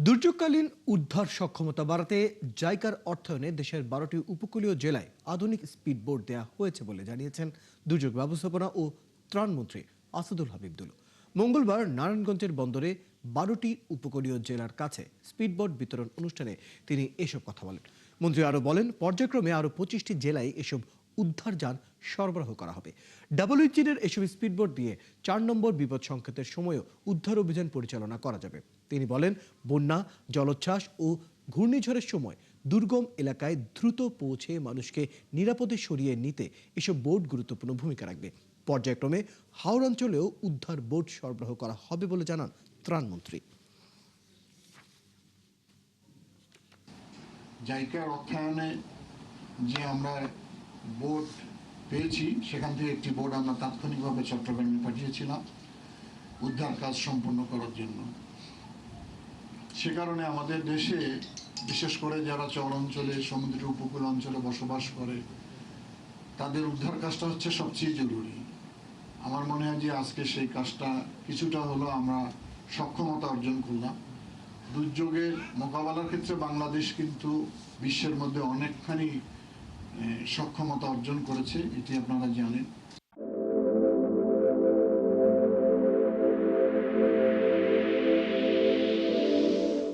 দুর্যোগকালীন উদ্ধার সক্ষমতা বাড়াতে জাইকার অর্থায়নে দেশের 12টি উপকূলীয় জেলায় আধুনিক স্পিড বোট দেয়া হয়েছে বলে জানিয়েছেন দুর্যোগ ব্যবস্থাপনা ও ত্রাণমন্ত্রী আসাদুল হাবিব দুলু। মঙ্গলবার নারায়ণগঞ্জের বন্দরে 12টি উপকূলীয় জেলার কাছে স্পিডবোট বিতরণ অনুষ্ঠানে তিনি এসব কথা বলেন। মন্ত্রী আরও বলেন, পর্যায়ক্রমে আরও 25টি জেলায় এসব উদ্ধার যান সরবরাহ করা হবে। ডাবল ইঞ্জিনের এসব স্পিডবোট দিয়ে 4 নম্বর বিপদ সংকেতের সময়ও উদ্ধার অভিযান পরিচালনা করা যাবে। তিনি বলেন, বন্যা, জলোচ্ছ্বাস ও ঘূর্ণিঝড়ের সময় দুর্গম এলাকায় দ্রুত পৌঁছে মানুষকে নিরাপদে সরিয়ে নিতে এসব বোট গুরুত্বপূর্ণ ভূমিকা রাখবে। পর্যায়ক্রমে হাওড়াঞ্চলেও উদ্ধার বোট সরবরাহ করা হবে বলে জানান ত্রাণমন্ত্রী। জাইকার অর্থায়নে যে আমরা বোট পেয়েছি, সেখান থেকে একটি বোট আমরা তাৎক্ষণিকভাবে চট্টগ্রামে পাঠিয়েছিলাম উদ্ধার কাজ সম্পন্ন করার জন্য। সে কারণে আমাদের দেশে বিশেষ করে যারা চর অঞ্চলে, সমুদ্রের উপকূল অঞ্চলে বসবাস করে, তাদের উদ্ধার কাজটা হচ্ছে সবচেয়ে জরুরি। আমার মনে হয় যে আজকে সেই কাজটা কিছুটা হলো আমরা সক্ষমতা অর্জন করলাম। দুর্যোগের মোকাবেলার ক্ষেত্রে বাংলাদেশ কিন্তু বিশ্বের মধ্যে অনেকখানি সক্ষমতা অর্জন করেছে, এটি আপনারা জানেন।